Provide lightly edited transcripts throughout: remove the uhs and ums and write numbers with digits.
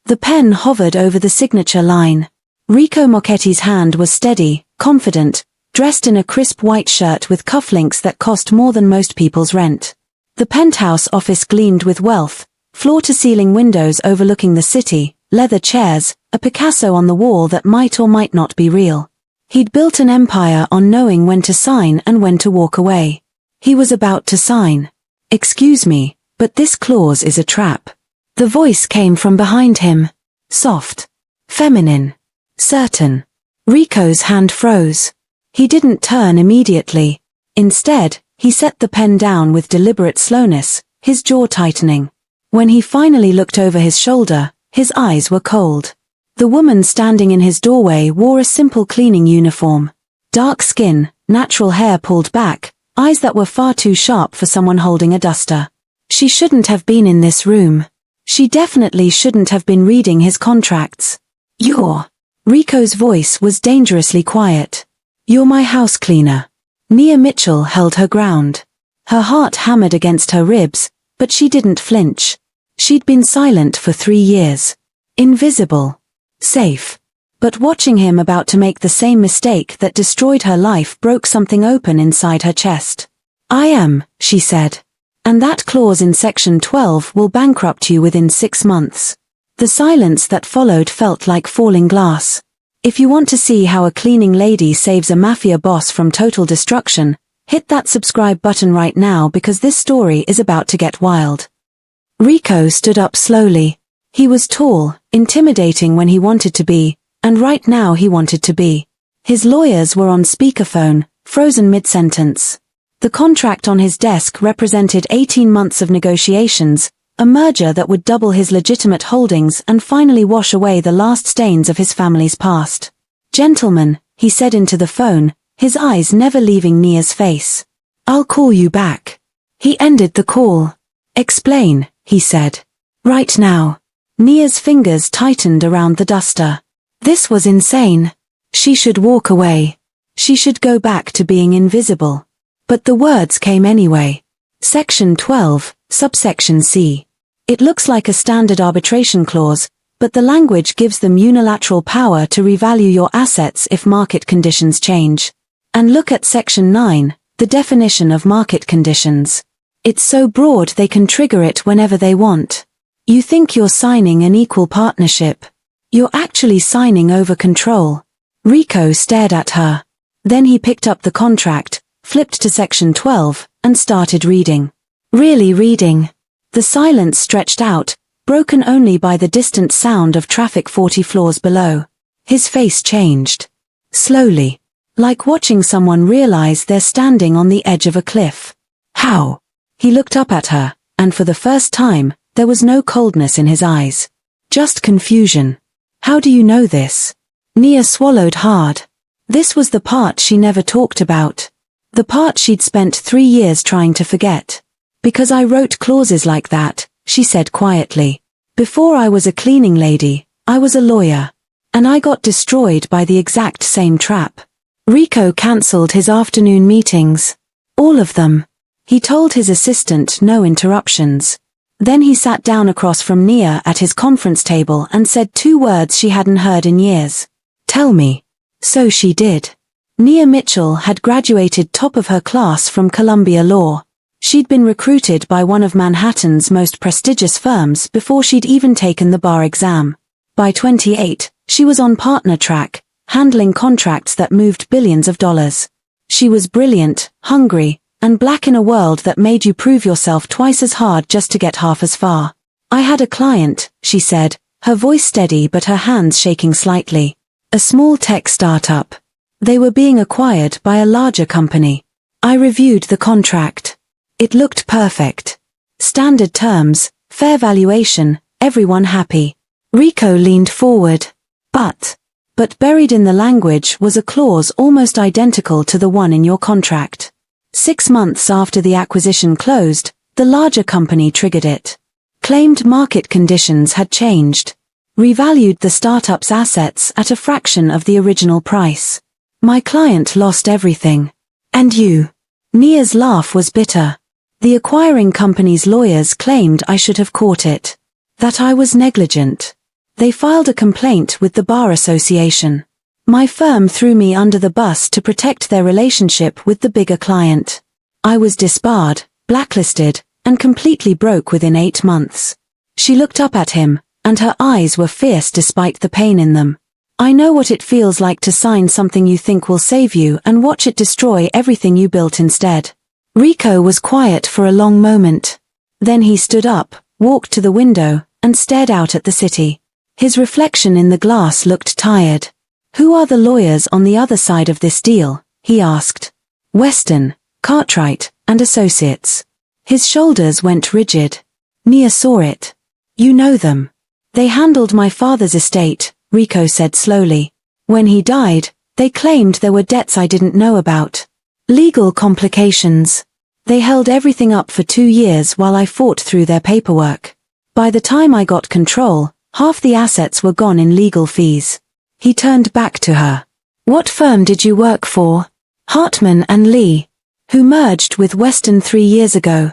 The pen hovered over the signature line. Rico Marchetti's hand was steady, confident, dressed in a crisp white shirt with cufflinks that cost more than most people's rent. The penthouse office gleamed with wealth, floor-to-ceiling windows overlooking the city, leather chairs, a Picasso on the wall that might or might not be real. He'd built an empire on knowing when to sign and when to walk away. He was about to sign. "Excuse me, but this clause is a trap." The voice came from behind him. Soft. Feminine. Certain. Rico's hand froze. He didn't turn immediately. Instead, he set the pen down with deliberate slowness, his jaw tightening. When he finally looked over his shoulder, his eyes were cold. The woman standing in his doorway wore a simple cleaning uniform. Dark skin, natural hair pulled back, eyes that were far too sharp for someone holding a duster. She shouldn't have been in this room. She definitely shouldn't have been reading his contracts. Rico's voice was dangerously quiet. "You're my house cleaner." Nia Mitchell held her ground. Her heart hammered against her ribs, but she didn't flinch. She'd been silent for 3 years. Invisible. Safe. But watching him about to make the same mistake that destroyed her life broke something open inside her chest. "I am," she said. "And that clause in Section 12 will bankrupt you within 6 months." The silence that followed felt like falling glass. If you want to see how a cleaning lady saves a mafia boss from total destruction, hit that subscribe button right now because this story is about to get wild. Rico stood up slowly. He was tall, intimidating when he wanted to be, and right now he wanted to be. His lawyers were on speakerphone, frozen mid-sentence. The contract on his desk represented 18 months of negotiations, a merger that would double his legitimate holdings and finally wash away the last stains of his family's past. "Gentlemen," he said into the phone, his eyes never leaving Nia's face. "I'll call you back." He ended the call. "Explain," he said. "Right now." Nia's fingers tightened around the duster. This was insane. She should walk away. She should go back to being invisible. But the words came anyway. Section 12, subsection C. It looks like a standard arbitration clause, but the language gives them unilateral power to revalue your assets if market conditions change. And look at Section 9, the definition of market conditions. It's so broad they can trigger it whenever they want. You think you're signing an equal partnership. You're actually signing over control. Rico stared at her. Then he picked up the contract, flipped to Section 12, and started reading. Really reading. The silence stretched out, broken only by the distant sound of traffic 40 floors below. His face changed. Slowly. Like watching someone realize they're standing on the edge of a cliff. "How?" He looked up at her, and for the first time, there was no coldness in his eyes. Just confusion. "How do you know this?" Nia swallowed hard. This was the part she never talked about. The part she'd spent 3 years trying to forget. "Because I wrote clauses like that," she said quietly. "Before I was a cleaning lady, I was a lawyer. And I got destroyed by the exact same trap." Rico cancelled his afternoon meetings. All of them. He told his assistant no interruptions. Then he sat down across from Nia at his conference table and said 2 words she hadn't heard in years. "Tell me." So she did. Nia Mitchell had graduated top of her class from Columbia Law. She'd been recruited by one of Manhattan's most prestigious firms before she'd even taken the bar exam. By 28, she was on partner track, handling contracts that moved billions of dollars. She was brilliant, hungry, and black in a world that made you prove yourself twice as hard just to get half as far. "I had a client," she said, her voice steady but her hands shaking slightly. "A small tech startup. They were being acquired by a larger company. I reviewed the contract. It looked perfect. Standard terms, fair valuation, everyone happy." Rico leaned forward. But buried in the language was a clause almost identical to the one in your contract. 6 months after the acquisition closed, the larger company triggered it. Claimed market conditions had changed. Revalued the startup's assets at a fraction of the original price. "My client lost everything. And you?" Nia's laugh was bitter. "The acquiring company's lawyers claimed I should have caught it. That I was negligent. They filed a complaint with the Bar Association. My firm threw me under the bus to protect their relationship with the bigger client. I was disbarred, blacklisted, and completely broke within 8 months. She looked up at him, and her eyes were fierce despite the pain in them. I know what it feels like to sign something you think will save you and watch it destroy everything you built instead. Rico was quiet for a long moment. Then he stood up, walked to the window, and stared out at the city. His reflection in the glass looked tired. Who are the lawyers on the other side of this deal? He asked. Weston, Cartwright, and Associates. His shoulders went rigid. Nia saw it. You know them. They handled my father's estate, Rico said slowly. When he died, they claimed there were debts I didn't know about. Legal complications. They held everything up for 2 years while I fought through their paperwork. By the time I got control, half the assets were gone in legal fees. He turned back to her. What firm did you work for? Hartman and Lee, who merged with Weston 3 years ago.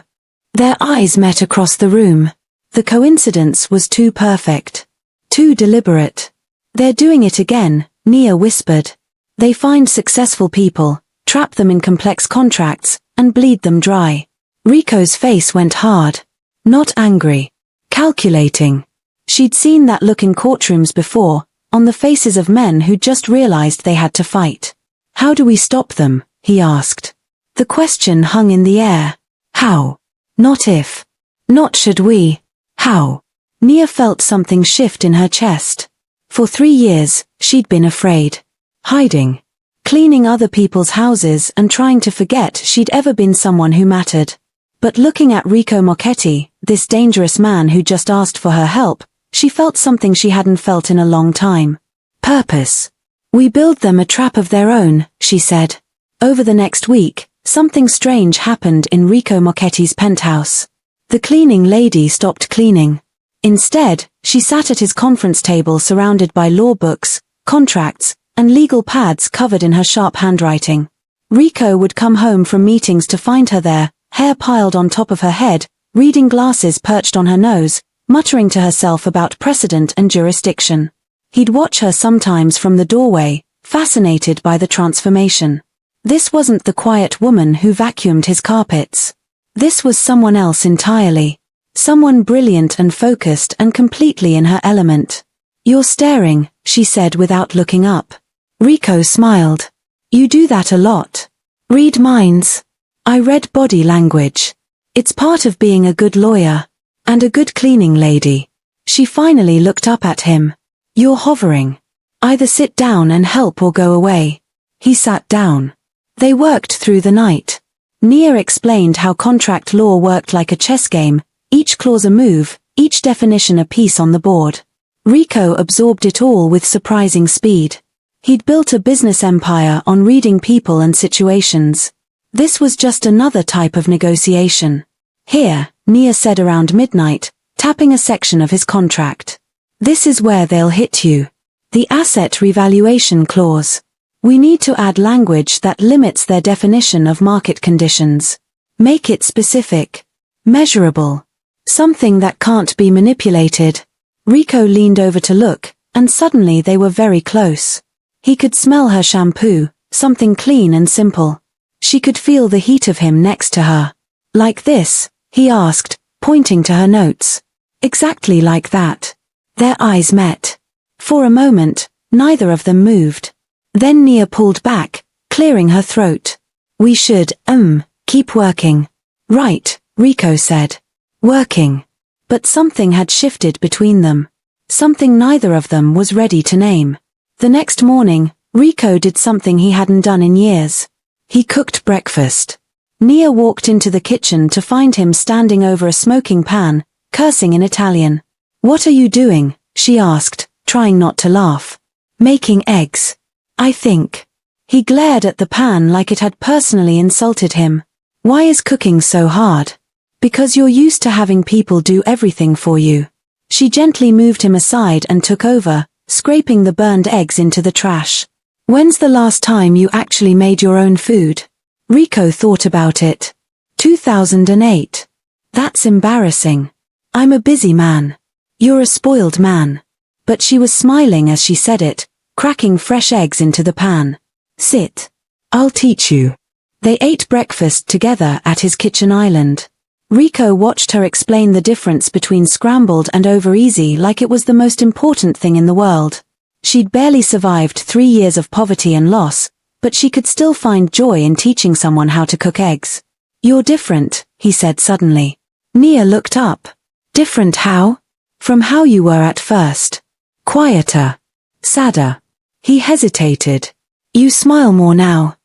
Their eyes met across the room. The coincidence was too perfect. Too deliberate. They're doing it again, Nia whispered. They find successful people, trap them in complex contracts, and bleed them dry. Rico's face went hard. Not angry. Calculating. She'd seen that look in courtrooms before, on the faces of men who just realized they had to fight. How do we stop them? He asked. The question hung in the air. How? Not if. Not should we. How? Nia felt something shift in her chest. For 3 years, she'd been afraid. Hiding. Cleaning other people's houses and trying to forget she'd ever been someone who mattered. But looking at Rico Marchetti, this dangerous man who just asked for her help, she felt something she hadn't felt in a long time. Purpose. We build them a trap of their own, she said. Over the next week, something strange happened in Rico Marchetti's penthouse. The cleaning lady stopped cleaning. Instead, she sat at his conference table surrounded by law books, contracts, and legal pads covered in her sharp handwriting. Rico would come home from meetings to find her there, hair piled on top of her head, reading glasses perched on her nose, muttering to herself about precedent and jurisdiction. He'd watch her sometimes from the doorway, fascinated by the transformation. This wasn't the quiet woman who vacuumed his carpets. This was someone else entirely. Someone brilliant and focused and completely in her element. You're staring, she said without looking up. Rico smiled. You do that a lot. Read minds. I read body language. It's part of being a good lawyer. And a good cleaning lady. She finally looked up at him. You're hovering. Either sit down and help or go away. He sat down. They worked through the night. Nia explained how contract law worked like a chess game, each clause a move, each definition a piece on the board. Rico absorbed it all with surprising speed. He'd built a business empire on reading people and situations. This was just another type of negotiation. Here, Nia said around midnight, tapping a section of his contract. This is where they'll hit you. The asset revaluation clause. We need to add language that limits their definition of market conditions. Make it specific. Measurable. Something that can't be manipulated. Rico leaned over to look, and suddenly they were very close. He could smell her shampoo, something clean and simple. She could feel the heat of him next to her. Like this, he asked, pointing to her notes. Exactly like that. Their eyes met. For a moment, neither of them moved. Then Nia pulled back, clearing her throat. We should, keep working. Right, Rico said. Working. But something had shifted between them. Something neither of them was ready to name. The next morning, Rico did something he hadn't done in years. He cooked breakfast. Nia walked into the kitchen to find him standing over a smoking pan, cursing in Italian. What are you doing? She asked, trying not to laugh. Making eggs. I think. He glared at the pan like it had personally insulted him. Why is cooking so hard? Because you're used to having people do everything for you. She gently moved him aside and took over, scraping the burned eggs into the trash. When's the last time you actually made your own food? Rico thought about it. 2008. That's embarrassing. I'm a busy man. You're a spoiled man. But she was smiling as she said it, cracking fresh eggs into the pan. Sit. I'll teach you. They ate breakfast together at his kitchen island. Rico watched her explain the difference between scrambled and over easy like it was the most important thing in the world. She'd barely survived 3 years of poverty and loss, but she could still find joy in teaching someone how to cook eggs. You're different, he said suddenly. Nia looked up. Different how? From how you were at first. Quieter. Sadder. He hesitated. You smile more now.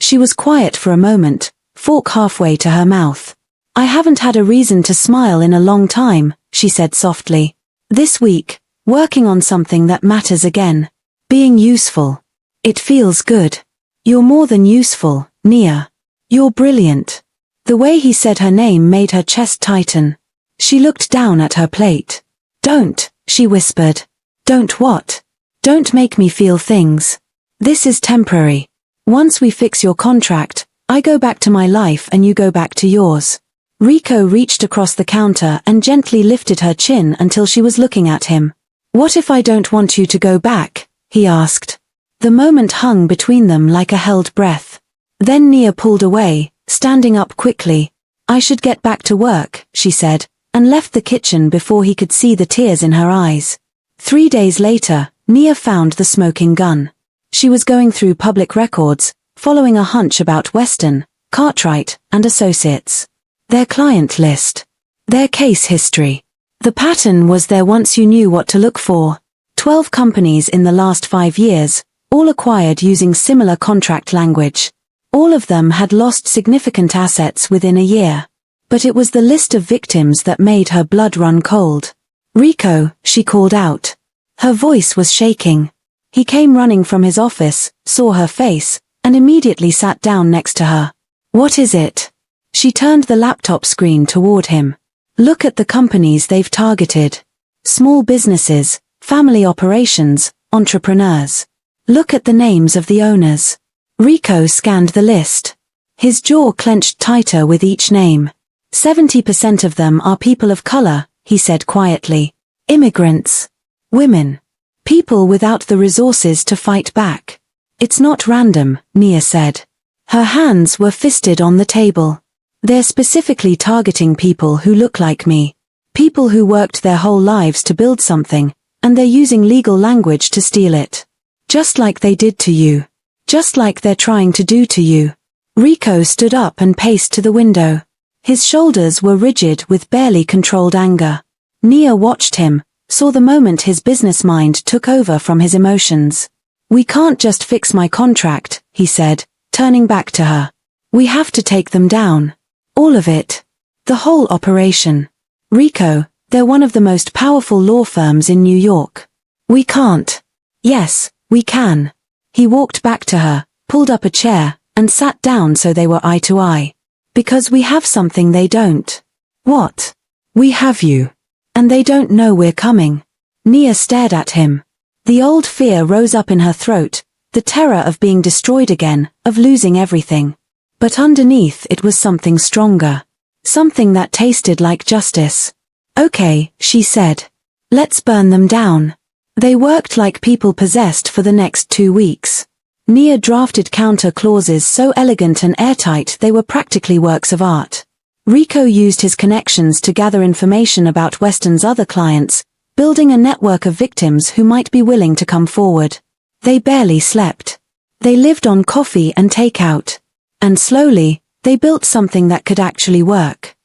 She was quiet for a moment, fork halfway to her mouth. I haven't had a reason to smile in a long time, she said softly. This week, working on something that matters again. Being useful. It feels good. You're more than useful, Nia. You're brilliant. The way he said her name made her chest tighten. She looked down at her plate. Don't, she whispered. Don't what? Don't make me feel things. This is temporary. Once we fix your contract, I go back to my life and you go back to yours. Rico reached across the counter and gently lifted her chin until she was looking at him. What if I don't want you to go back? He asked. The moment hung between them like a held breath. Then Nia pulled away, standing up quickly. I should get back to work, she said, and left the kitchen before he could see the tears in her eyes. 3 days later, Nia found the smoking gun. She was going through public records, following a hunch about Weston, Cartwright, and Associates. Their client list. Their case history. The pattern was there once you knew what to look for. 12 companies in the last 5 years, all acquired using similar contract language. All of them had lost significant assets within a year. But it was the list of victims that made her blood run cold. Rico, she called out. Her voice was shaking. He came running from his office, saw her face, and immediately sat down next to her. What is it? She turned the laptop screen toward him. Look at the companies they've targeted. Small businesses, family operations, entrepreneurs. Look at the names of the owners. Rico scanned the list. His jaw clenched tighter with each name. 70% of them are people of color, he said quietly. Immigrants. Women. People without the resources to fight back. It's not random, Nia said. Her hands were fisted on the table. They're specifically targeting people who look like me. People who worked their whole lives to build something, and they're using legal language to steal it. Just like they did to you. Just like they're trying to do to you. Rico stood up and paced to the window. His shoulders were rigid with barely controlled anger. Nia watched him, saw the moment his business mind took over from his emotions. We can't just fix my contract, he said, turning back to her. We have to take them down. All of it. The whole operation. Rico, they're one of the most powerful law firms in New York. We can't. Yes, we can. He walked back to her, pulled up a chair, and sat down so they were eye to eye. Because we have something they don't. What? We have you. And they don't know we're coming. Nia stared at him. The old fear rose up in her throat, the terror of being destroyed again, of losing everything. But underneath it was something stronger. Something that tasted like justice. Okay, she said. Let's burn them down. They worked like people possessed for the next 2 weeks. Nia drafted counter clauses so elegant and airtight they were practically works of art. Rico used his connections to gather information about Weston's other clients, building a network of victims who might be willing to come forward. They barely slept. They lived on coffee and takeout. And slowly, they built something that could actually work.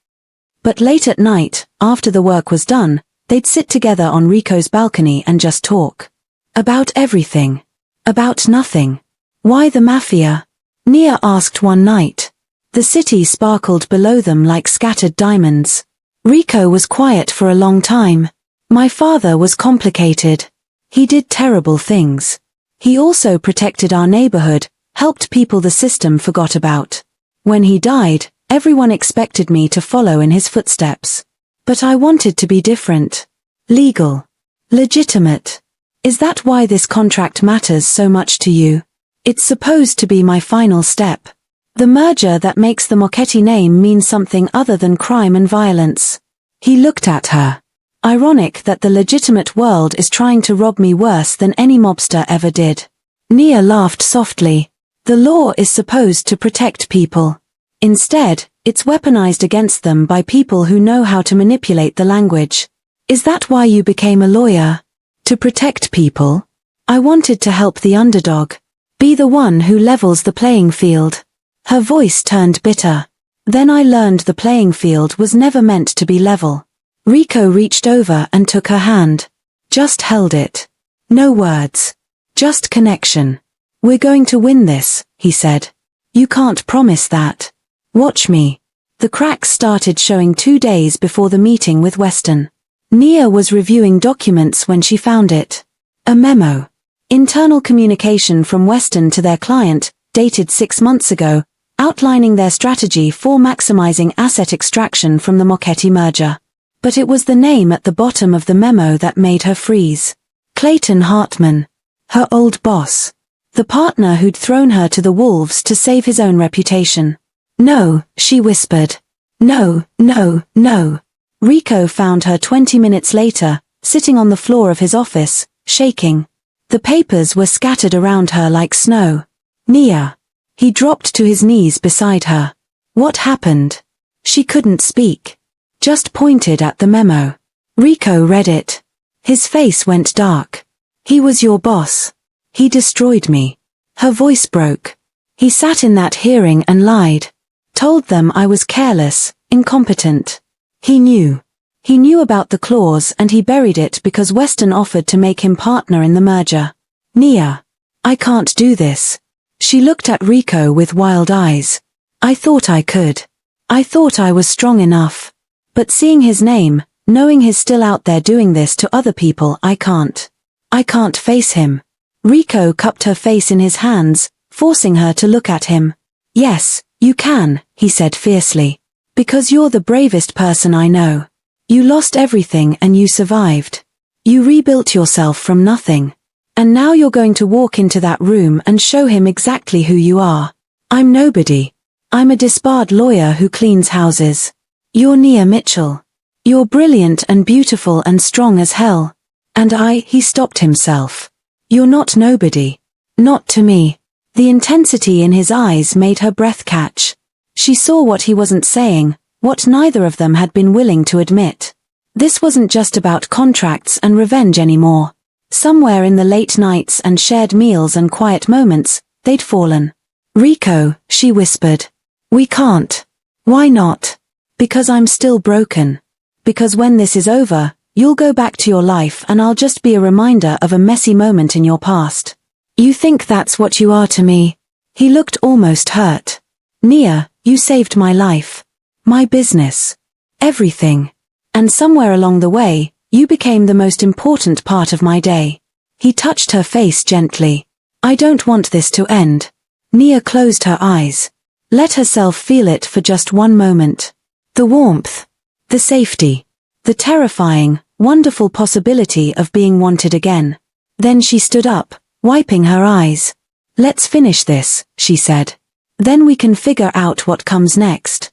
But late at night, after the work was done, they'd sit together on Rico's balcony and just talk. About everything. About nothing. Why the mafia? Nia asked one night. The city sparkled below them like scattered diamonds. Rico was quiet for a long time. My father was complicated. He did terrible things. He also protected our neighborhood, helped people the system forgot about. When he died, everyone expected me to follow in his footsteps. But I wanted to be different. Legal. Legitimate. Is that why this contract matters so much to you? It's supposed to be my final step. The merger that makes the Marchetti name mean something other than crime and violence. He looked at her. Ironic that the legitimate world is trying to rob me worse than any mobster ever did. Nia laughed softly. The law is supposed to protect people. Instead, it's weaponized against them by people who know how to manipulate the language. Is that why you became a lawyer? To protect people? I wanted to help the underdog. Be the one who levels the playing field. Her voice turned bitter. Then I learned the playing field was never meant to be level. Rico reached over and took her hand. Just held it. No words. Just connection. We're going to win this, he said. You can't promise that. Watch me. The cracks started showing 2 days before the meeting with Weston. Nia was reviewing documents when she found it. A memo. Internal communication from Weston to their client, dated 6 months ago, outlining their strategy for maximizing asset extraction from the Marchetti merger. But it was the name at the bottom of the memo that made her freeze. Clayton Hartman. Her old boss. The partner who'd thrown her to the wolves to save his own reputation. No, she whispered. No, no, no. Rico found her 20 minutes later, sitting on the floor of his office, shaking. The papers were scattered around her like snow. Nia. He dropped to his knees beside her. What happened? She couldn't speak. Just pointed at the memo. Rico read it. His face went dark. He was your boss. He destroyed me. Her voice broke. He sat in that hearing and lied. Told them I was careless, incompetent. He knew. He knew about the clause and he buried it because Weston offered to make him partner in the merger. Nia. I can't do this. She looked at Rico with wild eyes. I thought I could. I thought I was strong enough. But seeing his name, knowing he's still out there doing this to other people, I can't. I can't face him. Rico cupped her face in his hands, forcing her to look at him. Yes, you can, he said fiercely. Because you're the bravest person I know. You lost everything and you survived. You rebuilt yourself from nothing. And now you're going to walk into that room and show him exactly who you are. I'm nobody. I'm a disbarred lawyer who cleans houses. You're Nia Mitchell. You're brilliant and beautiful and strong as hell. And he stopped himself. You're not nobody. Not to me. The intensity in his eyes made her breath catch. She saw what he wasn't saying, what neither of them had been willing to admit. This wasn't just about contracts and revenge anymore. Somewhere in the late nights and shared meals and quiet moments, they'd fallen. Rico, she whispered. We can't. Why not? Because I'm still broken. Because when this is over, you'll go back to your life and I'll just be a reminder of a messy moment in your past. You think that's what you are to me? He looked almost hurt. Nia, you saved my life. My business. Everything. And somewhere along the way, you became the most important part of my day. He touched her face gently. I don't want this to end. Nia closed her eyes. Let herself feel it for just one moment. The warmth. The safety. The terrifying, wonderful possibility of being wanted again. Then she stood up, wiping her eyes. Let's finish this, she said. Then we can figure out what comes next.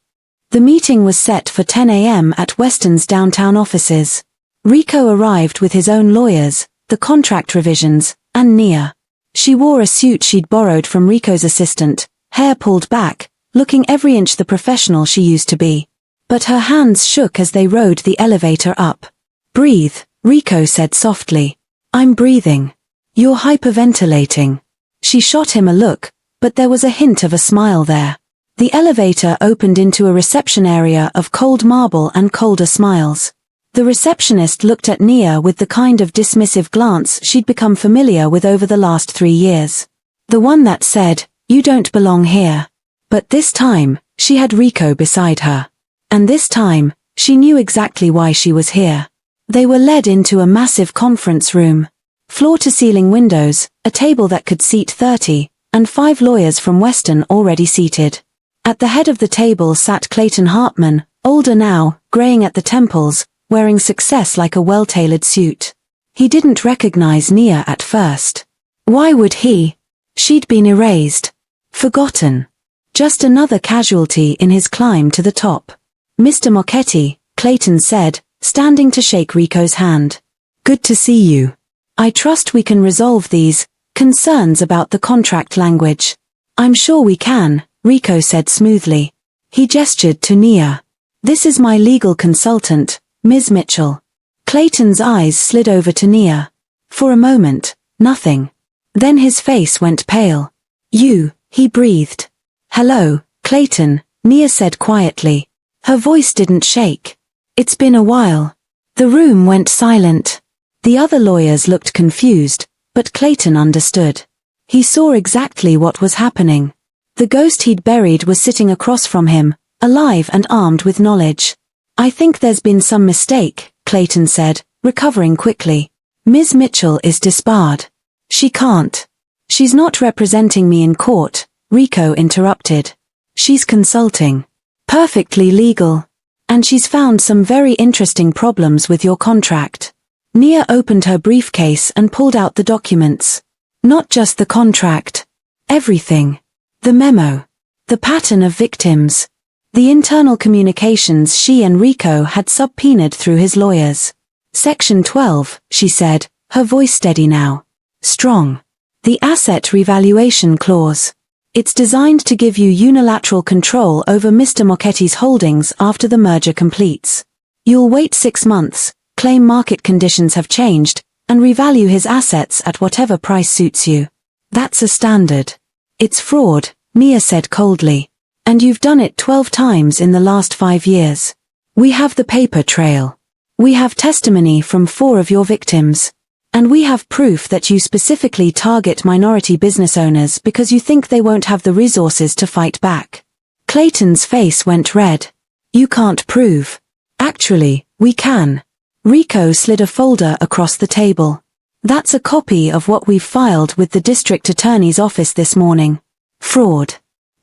The meeting was set for 10 a.m. at Weston's downtown offices. Rico arrived with his own lawyers, the contract revisions, and Nia. She wore a suit she'd borrowed from Rico's assistant, hair pulled back, looking every inch the professional she used to be. But her hands shook as they rode the elevator up. Breathe, Rico said softly. I'm breathing. You're hyperventilating. She shot him a look, but there was a hint of a smile there. The elevator opened into a reception area of cold marble and colder smiles. The receptionist looked at Nia with the kind of dismissive glance she'd become familiar with over the last 3 years. The one that said, you don't belong here. But this time, she had Rico beside her. And this time, she knew exactly why she was here. They were led into a massive conference room. Floor-to-ceiling windows, a table that could seat 30, and 5 lawyers from Weston already seated. At the head of the table sat Clayton Hartman, older now, graying at the temples, wearing success like a well-tailored suit. He didn't recognize Nia at first. Why would he? She'd been erased. Forgotten. Just another casualty in his climb to the top. Mr. Marchetti, Clayton said, standing to shake Rico's hand. Good to see you. I trust we can resolve these concerns about the contract language. I'm sure we can, Rico said smoothly. He gestured to Nia. This is my legal consultant, Ms. Mitchell. Clayton's eyes slid over to Nia. For a moment, nothing. Then his face went pale. You, he breathed. Hello, Clayton, Nia said quietly. Her voice didn't shake. It's been a while. The room went silent. The other lawyers looked confused, but Clayton understood. He saw exactly what was happening. The ghost he'd buried was sitting across from him, alive and armed with knowledge. I think there's been some mistake, Clayton said, recovering quickly. Ms. Mitchell is disbarred. She can't. She's not representing me in court, Rico interrupted. She's consulting. Perfectly legal. And she's found some very interesting problems with your contract. Nia opened her briefcase and pulled out the documents. Not just the contract. Everything. The memo. The pattern of victims. The internal communications she and Rico had subpoenaed through his lawyers. Section 12, she said, her voice steady now. Strong. The asset revaluation clause. It's designed to give you unilateral control over Mr. Marchetti's holdings after the merger completes. You'll wait 6 months, claim market conditions have changed, and revalue his assets at whatever price suits you. That's a standard. It's fraud, Nia said coldly. And you've done it 12 times in the last 5 years. We have the paper trail. We have testimony from 4 of your victims. And we have proof that you specifically target minority business owners because you think they won't have the resources to fight back. Clayton's face went red. You can't prove. Actually, we can. Rico slid a folder across the table. That's a copy of what we've filed with the district attorney's office this morning. Fraud.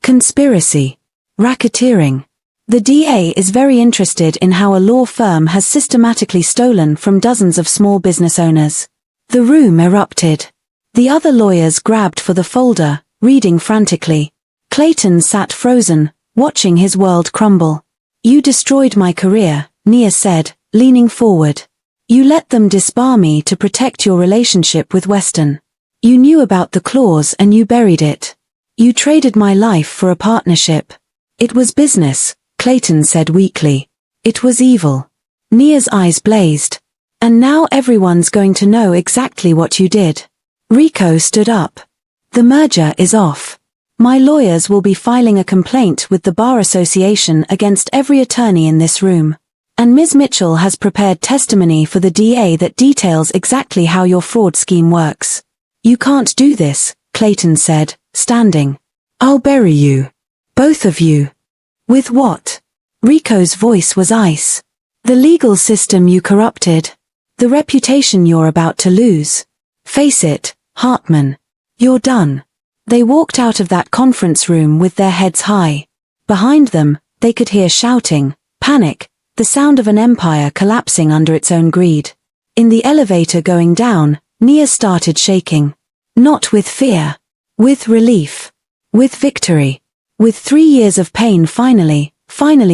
Conspiracy. Racketeering. The DA is very interested in how a law firm has systematically stolen from dozens of small business owners. The room erupted. The other lawyers grabbed for the folder, reading frantically. Clayton sat frozen, watching his world crumble. You destroyed my career, Nia said, leaning forward. You let them disbar me to protect your relationship with Weston. You knew about the clause and you buried it. You traded my life for a partnership. It was business, Clayton said weakly. It was evil. Nia's eyes blazed. And now everyone's going to know exactly what you did. Rico stood up. The merger is off. My lawyers will be filing a complaint with the Bar Association against every attorney in this room. And Ms. Mitchell has prepared testimony for the DA that details exactly how your fraud scheme works. You can't do this, Clayton said, standing. I'll bury you. Both of you. With what? Rico's voice was ice. The legal system you corrupted. The reputation you're about to lose. Face it, Hartman. You're done. They walked out of that conference room with their heads high. Behind them, they could hear shouting, panic, the sound of an empire collapsing under its own greed. In the elevator going down, Nia started shaking. Not with fear. With relief. With victory. With 3 years of pain finally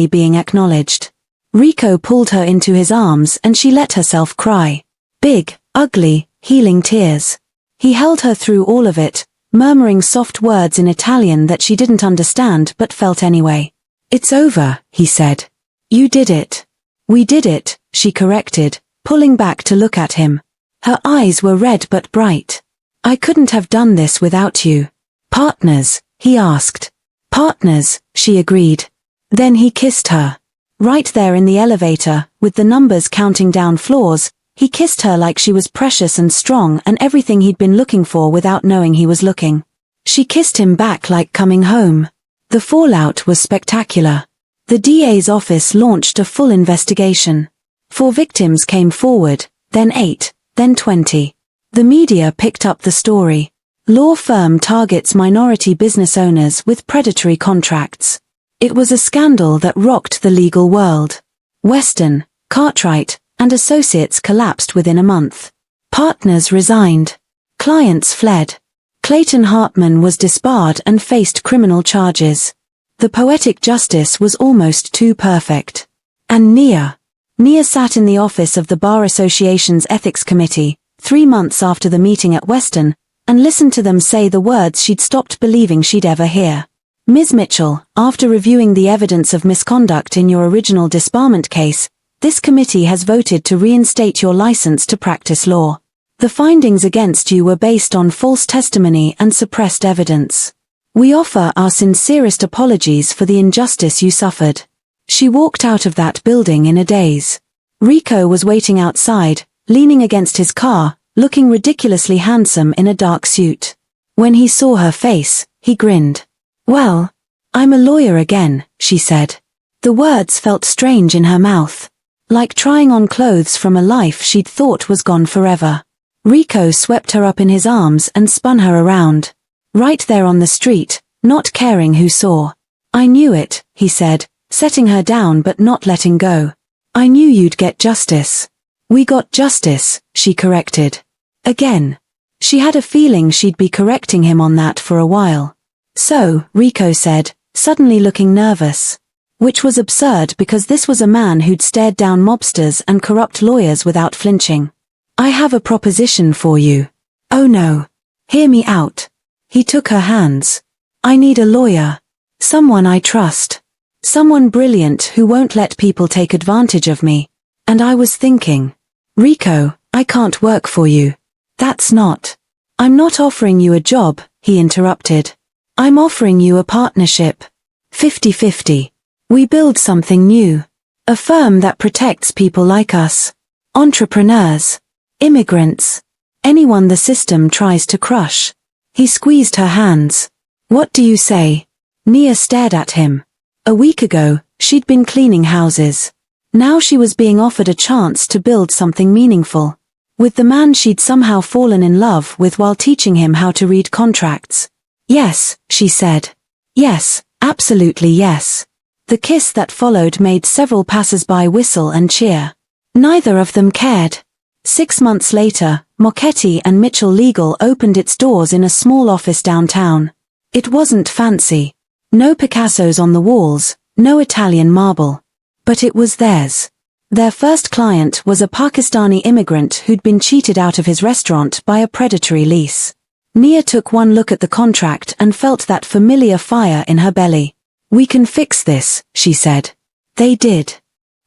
being acknowledged. Rico pulled her into his arms and she let herself cry. Big, ugly, healing tears. He held her through all of it, murmuring soft words in Italian that she didn't understand but felt anyway. It's over, he said. You did it. We did it, she corrected, pulling back to look at him. Her eyes were red but bright. I couldn't have done this without you. Partners, he asked. Partners, she agreed. Then he kissed her. Right there in the elevator, with the numbers counting down floors, he kissed her like she was precious and strong and everything he'd been looking for without knowing he was looking. She kissed him back like coming home. The fallout was spectacular. The DA's office launched a full investigation. 4 victims came forward, then 8, then 20. The media picked up the story. Law firm targets minority business owners with predatory contracts. It was a scandal that rocked the legal world. Weston, Cartwright, and associates collapsed within a month. Partners resigned. Clients fled. Clayton Hartman was disbarred and faced criminal charges. The poetic justice was almost too perfect. And Nia. Nia sat in the office of the Bar Association's Ethics Committee, 3 months after the meeting at Weston, and listened to them say the words she'd stopped believing she'd ever hear. Ms. Mitchell, after reviewing the evidence of misconduct in your original disbarment case, this committee has voted to reinstate your license to practice law. The findings against you were based on false testimony and suppressed evidence. We offer our sincerest apologies for the injustice you suffered. She walked out of that building in a daze. Rico was waiting outside, leaning against his car, looking ridiculously handsome in a dark suit. When he saw her face, he grinned. "Well, I'm a lawyer again," she said. The words felt strange in her mouth, like trying on clothes from a life she'd thought was gone forever. Rico swept her up in his arms and spun her around. Right there on the street, not caring who saw. "I knew it," he said, setting her down but not letting go. "I knew you'd get justice." "We got justice," she corrected. Again. She had a feeling she'd be correcting him on that for a while. "So," Rico said, suddenly looking nervous. Which was absurd because this was a man who'd stared down mobsters and corrupt lawyers without flinching. "I have a proposition for you." "Oh no. Hear me out." He took her hands. "I need a lawyer. Someone I trust. Someone brilliant who won't let people take advantage of me. And I was thinking, Rico, I can't work for you. That's not. I'm not offering you a job," he interrupted. "I'm offering you a partnership. 50-50. We build something new. A firm that protects people like us. Entrepreneurs. Immigrants. Anyone the system tries to crush." He squeezed her hands. "What do you say?" Nia stared at him. A week ago, she'd been cleaning houses. Now she was being offered a chance to build something meaningful. With the man she'd somehow fallen in love with while teaching him how to read contracts. "Yes," she said. "Yes, absolutely yes." The kiss that followed made several passers-by whistle and cheer. Neither of them cared. 6 months later, Marchetti and Mitchell Legal opened its doors in a small office downtown. It wasn't fancy. No Picassos on the walls, no Italian marble. But it was theirs. Their first client was a Pakistani immigrant who'd been cheated out of his restaurant by a predatory lease. Nia took one look at the contract and felt that familiar fire in her belly. "We can fix this," she said. They did.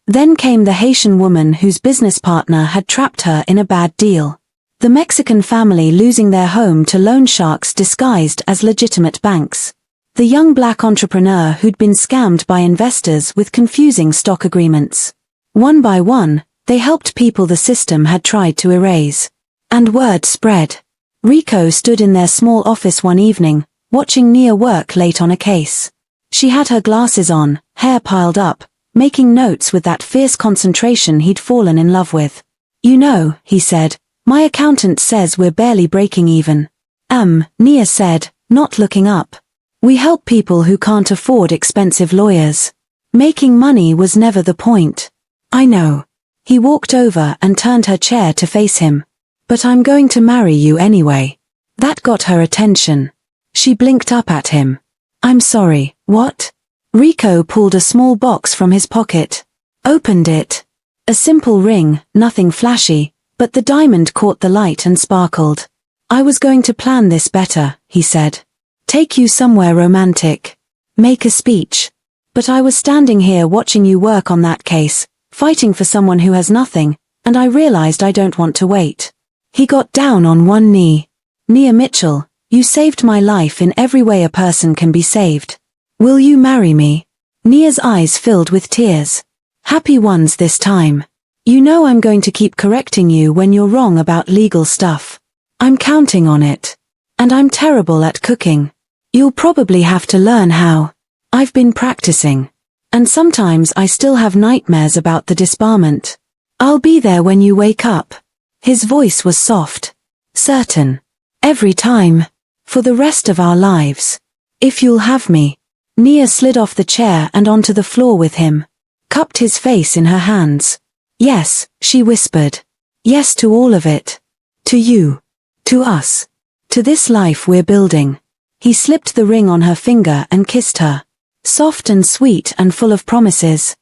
Then came the Haitian woman whose business partner had trapped her in a bad deal. The Mexican family losing their home to loan sharks disguised as legitimate banks. The young black entrepreneur who'd been scammed by investors with confusing stock agreements. One by one, they helped people the system had tried to erase. And word spread. Rico stood in their small office one evening, watching Nia work late on a case. She had her glasses on, hair piled up, making notes with that fierce concentration he'd fallen in love with. "You know," he said, "my accountant says we're barely breaking even." Nia said, not looking up. "We help people who can't afford expensive lawyers. Making money was never the point." "I know." He walked over and turned her chair to face him. "But I'm going to marry you anyway." That got her attention. She blinked up at him. "I'm sorry, what?" Rico pulled a small box from his pocket. Opened it. A simple ring, nothing flashy, but the diamond caught the light and sparkled. "I was going to plan this better," he said. "Take you somewhere romantic. Make a speech. But I was standing here watching you work on that case, fighting for someone who has nothing, and I realized I don't want to wait." He got down on one knee. "Nia Mitchell, you saved my life in every way a person can be saved. Will you marry me?" Nia's eyes filled with tears. "Happy ones this time. You know I'm going to keep correcting you when you're wrong about legal stuff. I'm counting on it. And I'm terrible at cooking. You'll probably have to learn how. I've been practicing. And sometimes I still have nightmares about the disbarment. I'll be there when you wake up." His voice was soft. "Certain. Every time. For the rest of our lives. If you'll have me." Nia slid off the chair and onto the floor with him. Cupped his face in her hands. "Yes," she whispered. "Yes to all of it. To you. To us. To this life we're building." He slipped the ring on her finger and kissed her. Soft and sweet and full of promises.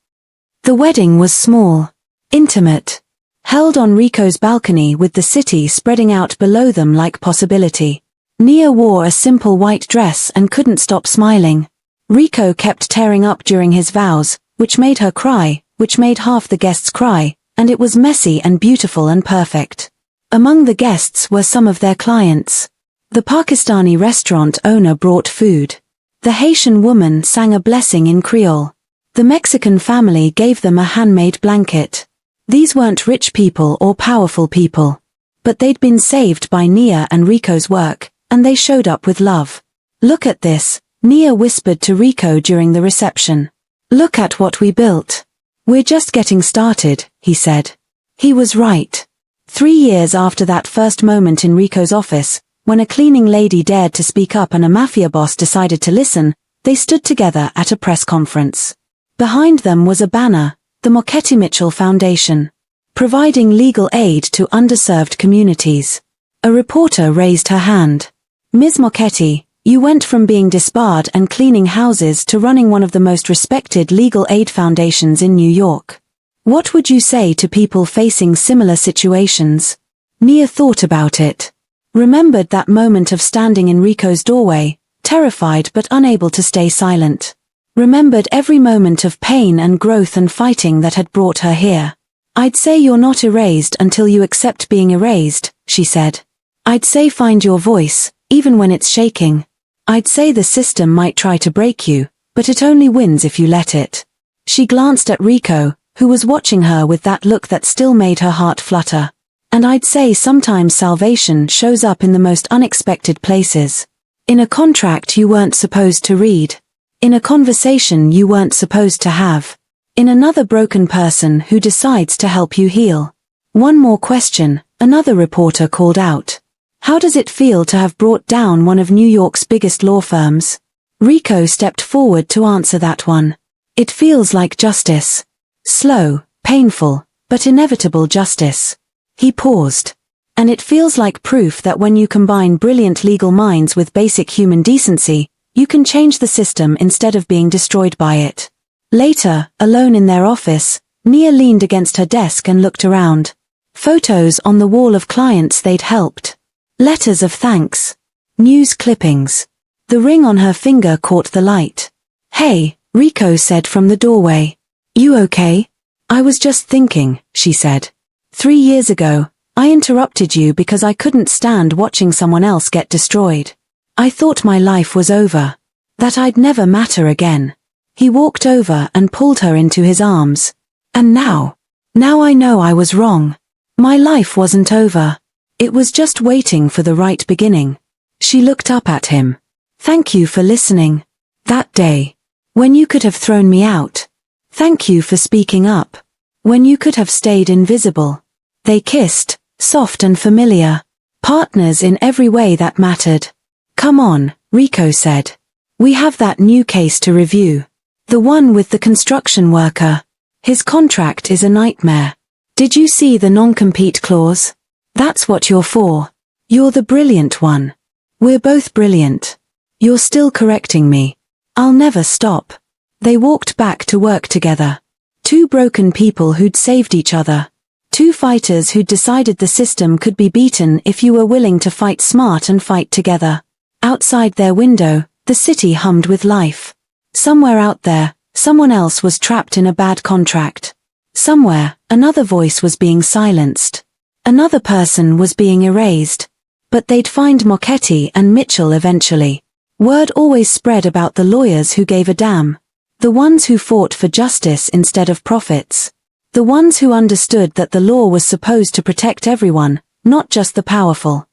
The wedding was small. intimate. Held on Rico's balcony with the city spreading out below them like possibility. Nia wore a simple white dress and couldn't stop smiling. Rico kept tearing up during his vows, which made her cry, which made half the guests cry, and it was messy and beautiful and perfect. Among the guests were some of their clients. The Pakistani restaurant owner brought food. The Haitian woman sang a blessing in Creole. The Mexican family gave them a handmade blanket. These weren't rich people or powerful people. But they'd been saved by Nia and Rico's work, and they showed up with love. Look at this, Nia whispered to Rico during the reception. Look at what we built. We're just getting started, he said. He was right. 3 years after that first moment in Rico's office, when a cleaning lady dared to speak up and a mafia boss decided to listen, they stood together at a press conference. Behind them was a banner, the Nia Mitchell Foundation, providing legal aid to underserved communities. A reporter raised her hand. Ms. Marchetti, you went from being disbarred and cleaning houses to running one of the most respected legal aid foundations in New York. What would you say to people facing similar situations? Nia thought about it. Remembered that moment of standing in Rico's doorway, terrified but unable to stay silent. Remembered every moment of pain and growth and fighting that had brought her here. I'd say you're not erased until you accept being erased, she said. I'd say find your voice, even when it's shaking. I'd say the system might try to break you, but it only wins if you let it. She glanced at Rico, who was watching her with that look that still made her heart flutter. And I'd say sometimes salvation shows up in the most unexpected places. In a contract you weren't supposed to read. In a conversation you weren't supposed to have. In another broken person who decides to help you heal. One more question, another reporter called out. How does it feel to have brought down one of New York's biggest law firms? Rico stepped forward to answer that one. It feels like justice. Slow, painful, but inevitable justice. He paused. And it feels like proof that when you combine brilliant legal minds with basic human decency, you can change the system instead of being destroyed by it. Later, alone in their office, Nia leaned against her desk and looked around. Photos on the wall of clients they'd helped. Letters of thanks. News clippings. The ring on her finger caught the light. Hey, Rico said from the doorway. You okay? I was just thinking, she said. 3 years ago, I interrupted you because I couldn't stand watching someone else get destroyed. I thought my life was over. That I'd never matter again. He walked over and pulled her into his arms. And now I know I was wrong. My life wasn't over. It was just waiting for the right beginning. She looked up at him. Thank you for listening. That day. When you could have thrown me out. Thank you for speaking up. When you could have stayed invisible. They kissed, soft and familiar. Partners in every way that mattered. Come on, Rico said. We have that new case to review. The one with the construction worker. His contract is a nightmare. Did you see the non-compete clause? That's what you're for. You're the brilliant one. We're both brilliant. You're still correcting me. I'll never stop. They walked back to work together. Two broken people who'd saved each other. Two fighters who'd decided the system could be beaten if you were willing to fight smart and fight together. Outside their window, the city hummed with life. Somewhere out there, someone else was trapped in a bad contract. Somewhere, another voice was being silenced. Another person was being erased. But they'd find Marchetti and Mitchell eventually. Word always spread about the lawyers who gave a damn. The ones who fought for justice instead of profits. The ones who understood that the law was supposed to protect everyone, not just the powerful.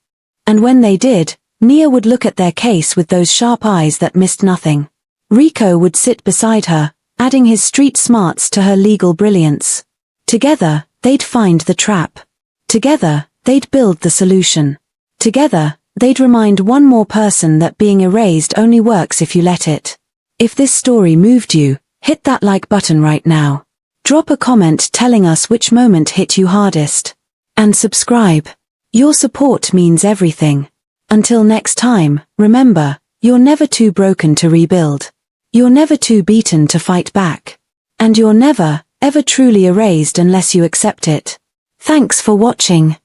And when they did, Nia would look at their case with those sharp eyes that missed nothing. Rico would sit beside her, adding his street smarts to her legal brilliance. Together, they'd find the trap. Together, they'd build the solution. Together, they'd remind one more person that being erased only works if you let it. If this story moved you, hit that like button right now. Drop a comment telling us which moment hit you hardest. And subscribe. Your support means everything. Until next time, remember, you're never too broken to rebuild. You're never too beaten to fight back. And you're never, ever truly erased unless you accept it. Thanks for watching.